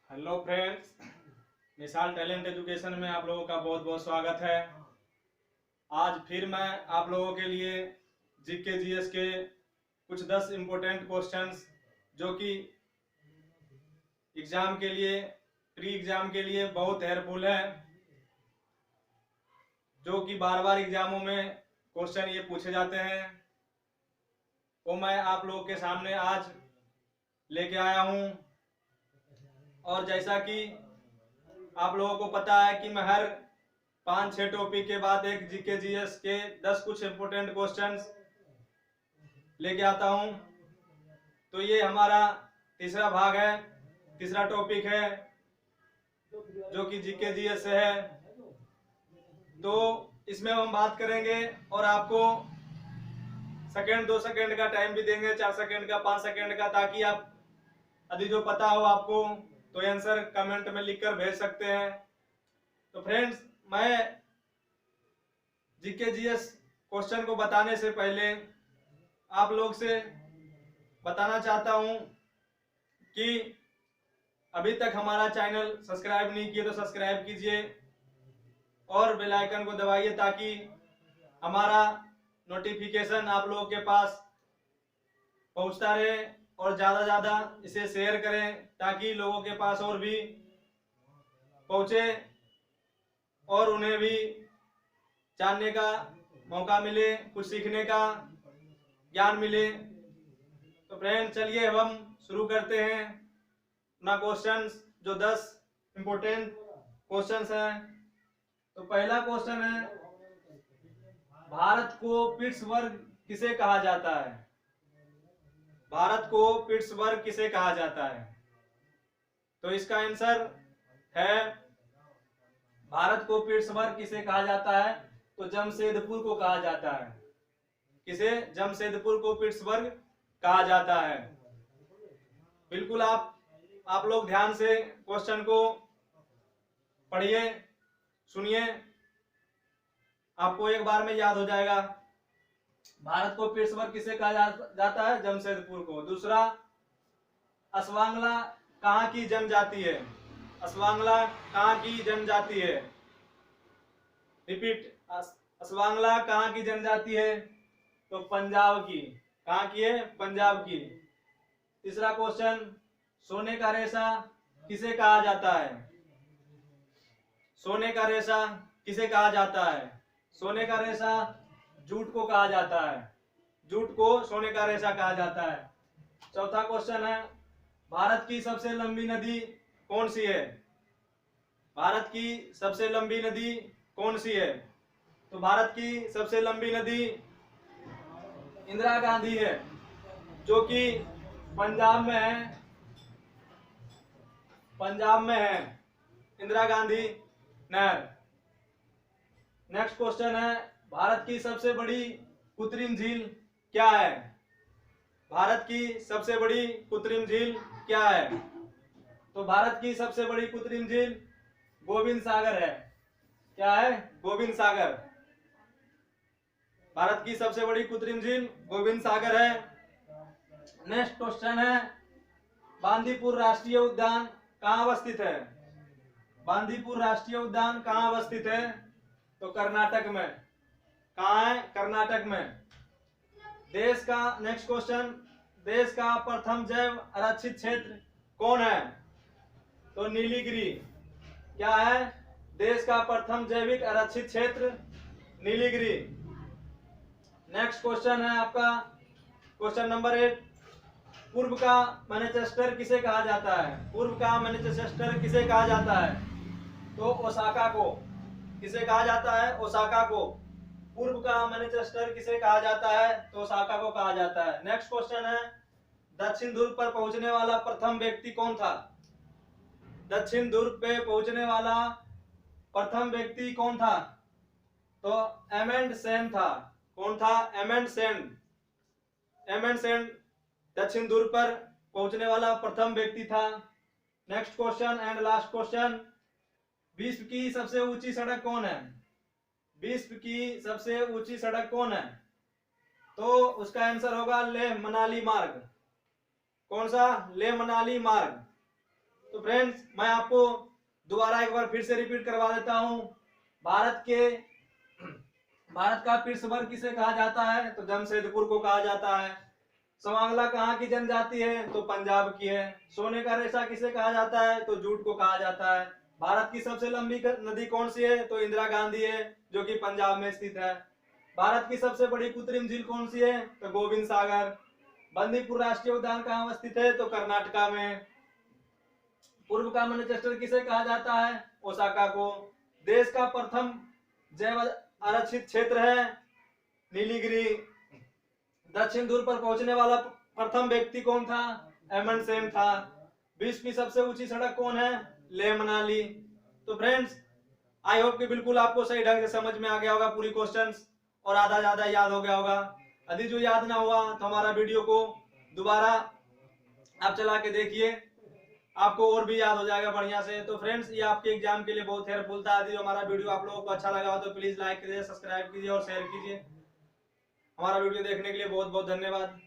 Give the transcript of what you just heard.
Hello friends, मिसाल talent education में आप लोगों का बहुत बहुत स्वागत है। आज फिर मैं आप लोगों के लिए जीके जीएस के कुछ 10 इम्पोर्टेंट क्वेश्चंस जो कि एग्ज़ाम के लिए, प्री एग्ज़ाम के लिए बहुत हेल्पफुल है, जो कि बार बार एग्ज़ामों में क्वेश्चन ये पूछे जाते हैं, वो मैं आप लोगों के सामने आज लेके आया हूँ। और जैसा कि आप लोगों को पता है कि मैं हर 5-6 टॉपिक के बाद एक जीके जीएस के 10 कुछ इम्पोर्टेंट क्वेश्चंस लेके आता हूं। तो ये हमारा तीसरा भाग है, तीसरा टॉपिक है जो कि जीके जीएस से है। तो इसमें हम बात करेंगे और आपको 2 सेकंड का टाइम भी देंगे, 4 सेकंड का, 5 सेकंड का, ताकि आप यदि जो पता हो आपको तो आंसर कमेंट में लिखकर भेज सकते हैं। तो फ्रेंड्स, मैं जीके जीएस क्वेश्चन को बताने से पहले आप लोग से बताना चाहता हूं कि अभी तक हमारा चैनल सब्सक्राइब नहीं किए तो सब्सक्राइब कीजिए और बेल आइकन को दबाइए ताकि हमारा नोटिफिकेशन आप लोगों के पास पहुंचता रहे, और ज़्यादा ज़्यादा इसे शेयर करें ताकि लोगों के पास और भी पहुंचे और उन्हें भी जानने का मौका मिले, कुछ सीखने का ज्ञान मिले। तो फ्रेंड, चलिए अब हम शुरू करते हैं अपना क्वेश्चंस, जो 10 इम्पोर्टेंट क्वेश्चंस हैं। तो पहला क्वेश्चन है, भारत को पिट्सबर्ग किसे कहा जाता है? भारत को पिट्सबर्ग किसे कहा जाता है? तो इसका आंसर है, भारत को पिट्सबर्ग किसे कहा जाता है? तो जमशेदपुर को कहा जाता है। किसे? जमशेदपुर को पिट्सबर्ग कहा जाता है। बिल्कुल आप लोग ध्यान से क्वेश्चन को पढ़िए, सुनिए, आपको एक बार में याद हो जाएगा। भारत को पिट्सबर्ग किसे कहा जाता है? जमशेदपुर को। दूसरा, अस्वांगला कहाँ की जनजाति है? अस्वांगला कहाँ की जनजाति है? रिपीट, अस्वांगला कहाँ की जनजाति है? तो पंजाब की। कहाँ की है? पंजाब की। तीसरा क्वेश्चन, सोने का रेशा किसे कहा जाता है? सोने का रेशा किसे कहा जाता है? सोने का रेशा जूट को कहा जाता है। जूट को सोने का रेशा कहा जाता है। चौथा क्वेश्चन है, भारत की सबसे लंबी नदी कौन सी है? भारत की सबसे लंबी नदी कौन सी है? तो भारत की सबसे लंबी नदी इंदिरा गांधी है, जो कि पंजाब में है। पंजाब में है इंदिरा गांधी नहर। नेक्स्ट क्वेश्चन है, भारत की सबसे बड़ी कृत्रिम झील क्या है? भारत की सबसे बड़ी कृत्रिम झील क्या है? तो भारत की सबसे बड़ी कृत्रिम झील गोविंद सागर है। क्या है? गोविंद सागर। भारत की सबसे बड़ी कृत्रिम झील गोविंद सागर है। नेक्स्ट क्वेश्चन है, बांदीपुर राष्ट्रीय उद्यान कहाँ अवस्थित है? बांदीपुर राष्ट्रीय उद्यान कहाँ अवस्थित है? तो कर्नाटक में। कहाँ है? कर्नाटक में। देश का नेक्स्ट क्वेश्चन, देश का प्रथम जैव आरक्षित क्षेत्र कौन है? तो नीलगिरी। क्या है? देश का प्रथम जैविक आरक्षित क्षेत्र नीलगिरी। नेक्स्ट क्वेश्चन है आपका क्वेश्चन नंबर 8, पूर्व का मैनचेस्टर किसे कहा जाता है? पूर्व का मैनचेस्टर किसे कहा जाता है? तो ओसाका को। किसे कहा जाता है? ओसाका को। पूर्व का मैनचेस्टर किसे कहा जाता है? तो ओसाका को कहा जाता है। नेक्स्ट क्वेश्चन है, दक्षिण ध्रुव पर पहुंचने वाला प्रथम व्यक्ति कौन था? दक्षिण ध्रुव पे पहुंचने वाला प्रथम व्यक्ति कौन था? तो एमंड सेन था। कौन था? एमंड सेन। एमंड सेन दक्षिण ध्रुव पर पहुंचने वाला प्रथम व्यक्ति था। Next question and last question, विश्व की सबसे ऊंची सड़क कौन है? विश्व की सबसे ऊंची सड़क कौन है? तो उसका आंसर होगा लेह मनाली मार्ग। कौन सा? लेह मनाली मार्ग। तो फ्रेंड्स मैं आपको दोबारा एक बार फिर से रिपीट करवा देता हूँ। भारत का पिट्सबर्ग किसे कहा जाता है? तो जमशेदपुर को कहा जाता है। समांगला कहाँ की जनजाति है? तो पंजाब की है। सोने का रेशा किसे कहा जाता है? तो जूट को कहा जाता है। भारत की सबसे लंबी नदी कौन सी है? तो इंदिरा गांधी है, जो कि पंजाब में स्थित है। भारत की सबसे बड़ी कृत्रिम झील कौन सी है? तो गोविंद सागर। बंदीपुर राष्ट्रीय उद्यान कहाँ अवस्थित है? तो कर्नाटका में। पूर्व का मैनचेस्टर किसे कहा जाता है? ओसाका को। देश का प्रथम जैव आरक्षित क्षेत्र है नीलगिरी। दक्षिण ध्रुव पर पहुंचने वाला प्रथम व्यक्ति कौन था? एमंडसेन था। विश्व की सबसे ऊंची सड़क कौन है? लेह मनाली। तो फ्रेंड्स आई होप कि बिल्कुल आपको सही ढंग से समझ में आ गया होगा पूरी क्वेश्चंस, और आधा ज्यादा याद हो गया होगा। यदि जो याद ना हुआ तो हमारा वीडियो को दोबारा आप चला के देखिए, आपको और भी याद हो जाएगा बढ़िया से। तो फ्रेंड्स ये आपके एग्जाम के लिए बहुत हेल्पफुल था। यदि हमारा वीडियो आप लोगों को अच्छा लगा हो तो प्लीज लाइक कीजिए, सब्सक्राइब कीजिए और शेयर कीजिए। हमारा वीडियो देखने के लिए बहुत बहुत धन्यवाद।